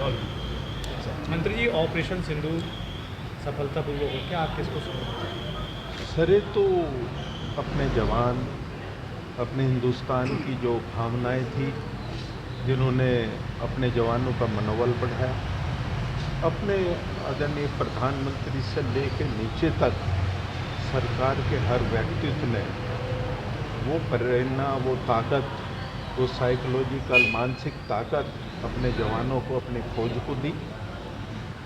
मंत्री जी, ऑपरेशन सिंदूर सफलतापूर्वक हो, क्या आप किसको समझते हैं? सरे तो अपने जवान, अपने हिंदुस्तान की जो भावनाएं थी, जिन्होंने अपने जवानों का मनोबल बढ़ाया, अपने आदरणीय प्रधानमंत्री से लेकर नीचे तक सरकार के हर व्यक्तित्व ने वो प्रेरणा, वो ताकत, वो साइकोलॉजिकल मानसिक ताकत अपने जवानों को, अपनी फौज को दी।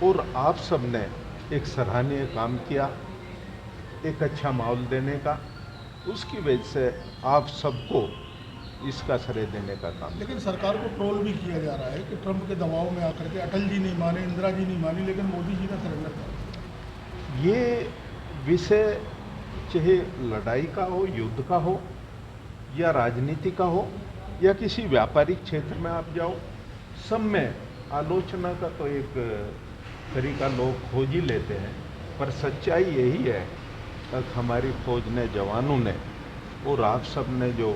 और आप सब ने एक सराहनीय काम किया, एक अच्छा माहौल देने का। उसकी वजह से आप सबको इसका श्रेय देने का काम। लेकिन सरकार को ट्रोल भी किया जा रहा है कि ट्रंप के दबाव में आकर के अटल जी नहीं माने, इंदिरा जी नहीं मानी, लेकिन मोदी जी ने सरेंडर कर। ये विषय चाहे लड़ाई का हो, युद्ध का हो, या राजनीति का हो, या किसी व्यापारिक क्षेत्र में आप जाओ, सब में आलोचना का तो एक तरीका लोग खोज ही लेते हैं। पर सच्चाई यही है कि हमारी फौज ने, जवानों ने और आप सब ने जो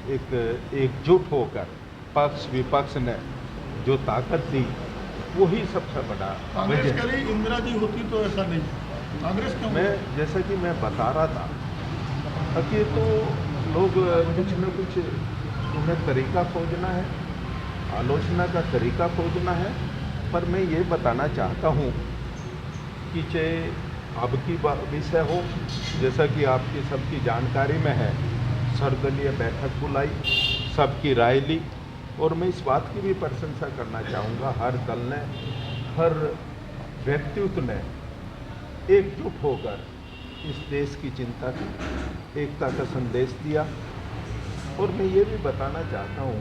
एक एकजुट होकर पक्ष विपक्ष ने जो ताकत दी, वही सबसे बड़ा कांग्रेस वजह। करी इंदिरा जी होती तो ऐसा नहीं, कांग्रेस क्यों? मैं जैसा कि मैं बता रहा था कि तो लोग कुछ न कुछ उन्हें तरीका खोजना है, आलोचना का तरीका खोजना है। पर मैं ये बताना चाहता हूँ कि चाहे अब की विषय हो, जैसा कि आपकी सबकी जानकारी में है, सर्वदलीय बैठक बुलाई, सबकी राय ली, और मैं इस बात की भी प्रशंसा करना चाहूँगा, हर दल ने, हर व्यक्तित्व ने एकजुट होकर इस देश की चिंता की, एकता का संदेश दिया। और मैं ये भी बताना चाहता हूँ,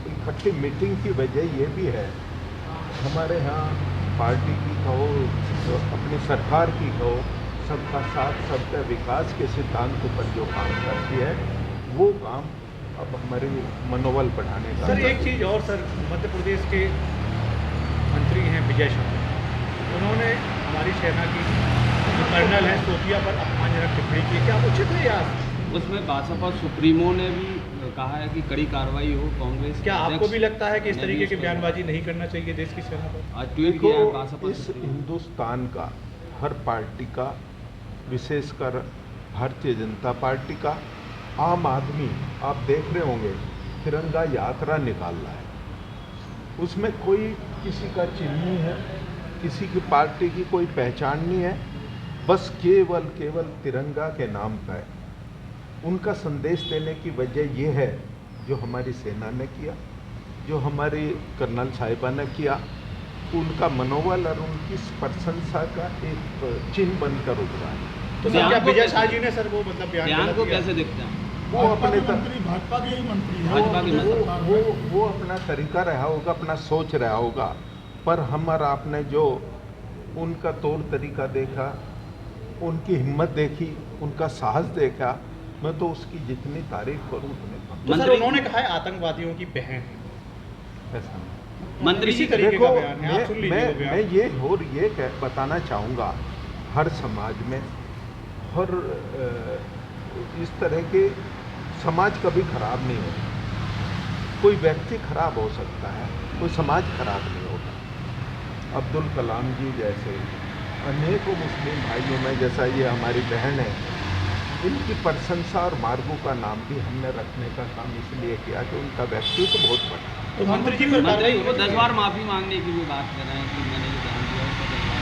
इकट्ठी मीटिंग की वजह ये भी है, हमारे यहाँ पार्टी की कहो, अपनी सरकार की कहो, सबका साथ सबका विकास के सिद्धांत पर जो काम करती है, वो काम अब हमारे मनोबल बढ़ाने का। सर, एक चीज़ और सर, मध्य प्रदेश के मंत्री हैं विजय शाह, उन्होंने हमारी सेना की जो कर्नल है सोफिया पर अपमानजनक टिप्पणी की, क्या उचित है यार? उसमें भाजपा सुप्रीमो ने भी कहा है कि कड़ी कार्रवाई हो। कांग्रेस क्या आपको भी लगता है कि इस तरीके की बयानबाजी नहीं करना चाहिए देश की सेना पर? आज ट्वीट किया है भाजपा देखो, इस सुप्रीमो। हिंदुस्तान का हर पार्टी का, विशेषकर भारतीय जनता पार्टी का, आम आदमी, आप देख रहे होंगे तिरंगा यात्रा निकाल रहा है। उसमें कोई किसी का चिन्ह नहीं है, किसी की पार्टी की कोई पहचान नहीं है, बस केवल तिरंगा के नाम का है। उनका संदेश देने की वजह यह है जो हमारी सेना ने किया, जो हमारी कर्नल साहिबा ने किया, उनका मनोबल और उनकी प्रशंसा का एक चिन्ह बनकर उभरा है। तो सर, क्या विजय शाह जी ने सर वो मतलब बयान को किया? कैसे देखते हैं? वो अपने मंत्री, भाजपा के ही मंत्री हैं, भाजपा के मंत्री। वो अपना तरीका रहा होगा, अपना सोच रहा होगा। पर हम और आपने जो उनका तौर तरीका देखा, उनकी हिम्मत देखी, उनका साहस देखा, मैं तो उसकी जितनी तारीफ करूं उतनी कम। तो सर, उन्होंने कहा है आतंकवादियों की बहन है। ऐसा नहीं। मंत्री इसी जी तरीके देखो, का बयान है, आप सुन लीजिए वो बयान। मैं बताना चाहूँगा, हर समाज में, हर इस तरह के समाज कभी खराब नहीं होता। कोई व्यक्ति खराब हो सकता है, कोई समाज खराब नहीं होता। अब्दुल कलाम जी जैसे अनेकों मुस्लिम भाइयों में, जैसा ये हमारी बहन है, इनकी प्रशंसा और मार्गों का नाम भी हमने रखने का काम इसलिए किया कि उनका व्यक्तित्व बहुत बड़ा। तो मंत्री जी पर मंत्री कार्रवाई वो होनी 10 चाहिए। बार माफी मांगने की भी बात कर रहे हैं कि मैंने जो बयान दिया उसका 10 बार।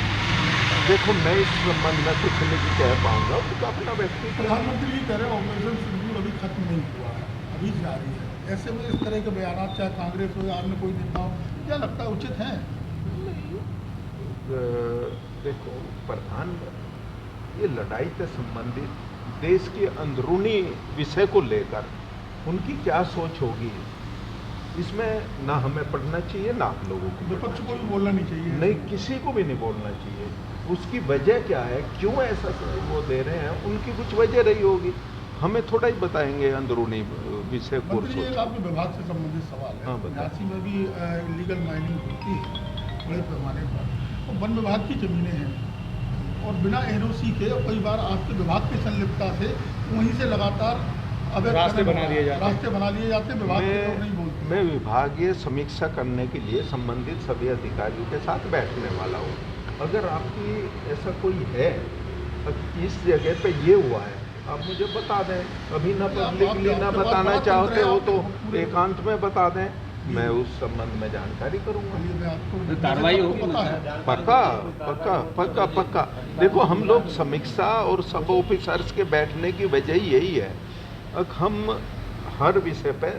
देखो, मैं इस संबंध में कुछ नहीं कह पाऊंगा, उनका अपना व्यक्तित्व। प्रधानमंत्री जी कह रहे हैं ऑपरेशन सिंदूर अभी खत्म नहीं हुआ है, अभी जारी है। ऐसे में इस तरह के बयान, चाहे कांग्रेस हो या अन्य कोई नेता हो, क्या लगता है उचित है? देखो, प्रधान, ये लड़ाई से संबंधित देश के अंदरूनी विषय को लेकर उनकी क्या सोच होगी, इसमें ना हमें पढ़ना चाहिए, ना आप लोगों को विपक्ष पढ़ना को भी चाहिए। बोलना नहीं चाहिए। नहीं, किसी को भी नहीं बोलना चाहिए। उसकी वजह क्या है, क्यों ऐसा वो दे रहे हैं, उनकी कुछ वजह रही होगी, हमें थोड़ा ही बताएंगे अंदरूनी विषय को। मंत्री जी, एक आपके विभाग से संबंधित सवाल है। हाँ, बताइए। झांसी में भी इलीगल माइनिंग होती है बड़े पैमाने पर, तो वन विभाग की जमीनें हैं, और बिना एनओसी के, और कई बार आपके विभाग की संलिप्तता से वहीं से लगातार अवैध रास्ते बना लिए रास्ते बना लिए जाते हैं, विभाग के लोग नहीं बोलते। मैं विभागीय समीक्षा करने के लिए संबंधित सभी अधिकारियों के साथ बैठने वाला हूँ। अगर आपकी ऐसा कोई है इस जगह पे ये हुआ है, आप मुझे बता दें। अभी ना पब्लिकली ना बताना चाहते हो तो एकांत में बता दें, मैं उस संबंध में जानकारी करूँगा। कार्रवाई होगी पक्का पक्का पक्का पक्का। देखो, हम लोग समीक्षा और सब ऑफिसर्स के बैठने की वजह यही है, अब हम हर विषय पे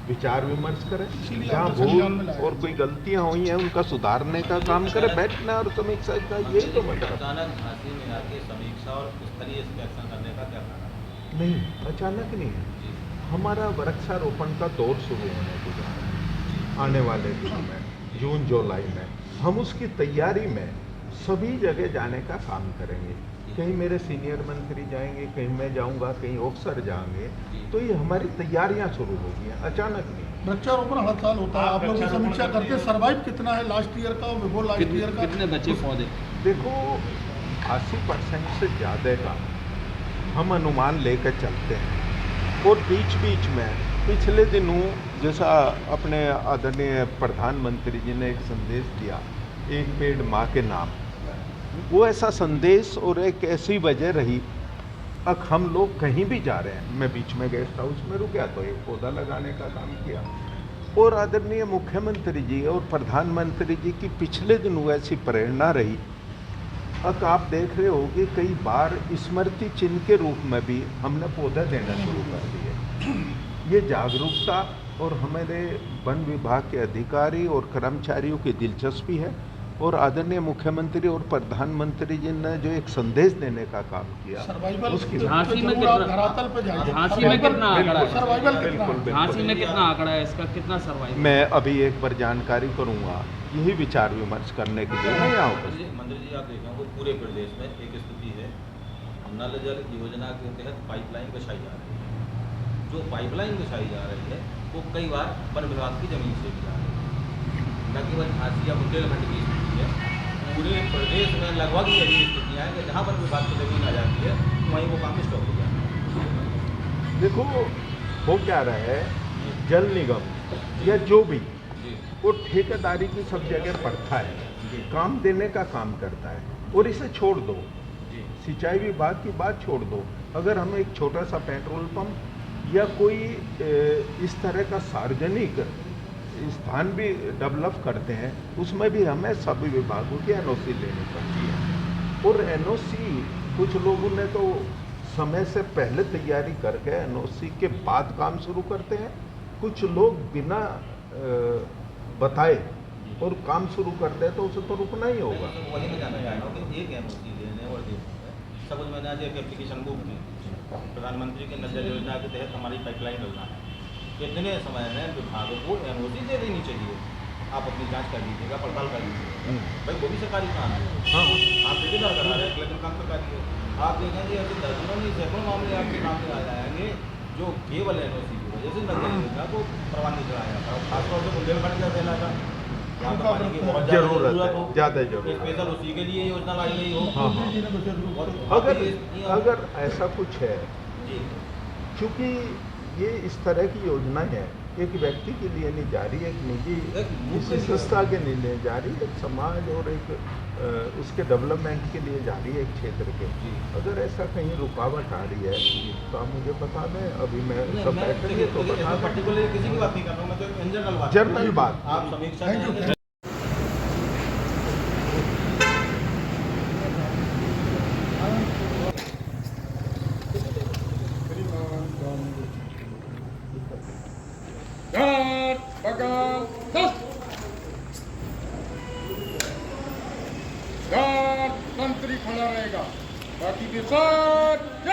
विचार विमर्श करें, जहाँ भूल और कोई गलतियाँ हुई हैं उनका सुधारने का काम करें, बैठना और समीक्षा का यही तो मतलब। अचानक झांसी में आके समीक्षा और स्तरीय इंस्पेक्शन करने का क्या कारण है? नहीं, अचानक नहीं है। हमारा वृक्षारोपण का दौर शुरू होने को जा रहा है आने वाले दिनों में, जून जुलाई में। हम उसकी तैयारी में सभी जगह जाने का काम करेंगे। कहीं मेरे सीनियर मंत्री जाएंगे, कहीं मैं जाऊंगा, कहीं ऑफिसर जाएंगे, तो ये हमारी तैयारियां शुरू होगी, अचानक नहीं। वृक्षारोपण हर साल होता है, आप लोग की समीक्षा करके सर्वाइव कितना है लास्ट ईयर का और बिफोर लास्ट ईयर का? कितने बचे पौधे? देखो, 80% से ज़्यादा का हम अनुमान लेकर चलते हैं। और बीच बीच में पिछले दिनों जैसा अपने आदरणीय प्रधानमंत्री जी ने एक संदेश दिया, एक पेड़ माँ के नाम, वो ऐसा संदेश और एक ऐसी वजह रही। अब हम लोग कहीं भी जा रहे हैं, मैं बीच में गेस्ट हाउस में रुका तो एक पौधा लगाने का काम किया। और आदरणीय मुख्यमंत्री जी और प्रधानमंत्री जी की पिछले दिनों ऐसी प्रेरणा रही। अब आप देख रहे हो कि कई बार स्मृति चिन्ह के रूप में भी हमने पौधा देना शुरू कर दिए। ये जागरूकता और हमारे वन विभाग के अधिकारी और कर्मचारियों की दिलचस्पी है, और आदरणीय मुख्यमंत्री और प्रधानमंत्री जी ने जो एक संदेश देने का काम किया, उसकी झांसी में धरातल पे जाइए। झांसी में कितना आंकड़ा है? सर्वाइवल कितना? झांसी में कितना आंकड़ा है इसका, कितना सर्वाइव? मैं अभी एक बार जानकारी करूंगा, यही विचार विमर्श करने के लिए मैं यहाँ उपस्थित। मंत्री जी, आप देखें वो पूरे प्रदेश में एक स्थिति है, नल जल योजना के तहत पाइपलाइन बिछाई जा रही है। जो पाइपलाइन बिछाई जा रही है वो कई बार वन विभाग की जमीन से भी जा रही है, न केवल झांसी या बुंदेलखंड की स्थिति है, पूरे प्रदेश में लगभग यही स्थितियाँ हैं कि जहाँ वन विभाग की जमीन आ जाती है वहीं वो काम स्टॉप हो जाता है। देखो, हो क्या रहा है, जल निगम या जो भी वो ठेकेदारी की सब जगह प्रथा है, काम देने का काम करता है, और इसे छोड़ दो। सिंचाई विभाग की बात छोड़ दो, अगर हम एक छोटा सा पेट्रोल पंप या कोई इस तरह का सार्वजनिक स्थान भी डेवलप करते हैं, उसमें भी हमें सभी विभागों की एनओसी लेनी पड़ती है। और एनओसी कुछ लोगों ने तो समय से पहले तैयारी करके एनओसी के बाद काम शुरू करते हैं, कुछ लोग बिना बताए और काम शुरू करते हैं, तो उसे तो रुकना ही होगा। तो वही मैं जानना चाह रहा हूँ कि एक एनओसी लेने और समझ में आज एक एप्लीकेशन बुक की प्रधानमंत्री के नल जल योजना के तहत हमारी पाइपलाइन योजना है, कितने समय में विभागों को एनओसी दे देनी चाहिए? आप अपनी जांच कर लीजिएगा, पड़ताल कर लीजिएगा, भाई वो भी सरकारी काम है। हाँ, आप ठेकेदार करा रहे हैं, लेकिन काम सरकारी है। आप देखेंगे ऐसे दर्जनों नहीं सैकड़ों मामले आपके सामने आ जाएंगे जो केवल एनओसी की वजह से नल जल योजना को परवान नहीं चढ़ाया था। खासतौर से बुंदेलखंड का फैला था, जरूरत है, ज़्यादा जरूरत है, स्पेशल उसी के लिए योजना लाई गई हो। हाँ हाँ। अगर ऐसा कुछ है, क्योंकि ये इस तरह की योजना है, एक व्यक्ति के लिए नहीं जा रही, एक निजी किसी संस्था के लिए नहीं जा रही, एक समाज और एक उसके डेवलपमेंट के लिए जा रही है, एक क्षेत्र के। अगर ऐसा कहीं रुकावट आ रही है तो आप मुझे बता दें, अभी मैं सब बैठेंगे तो बता दें। पर्टिकुलर किसी की बात नहीं कर रहा हूँ, मैं तो जनरल बात, जनरल बात। आप समीक्षा मंत्री खड़ा रहेगा, बाकी के सब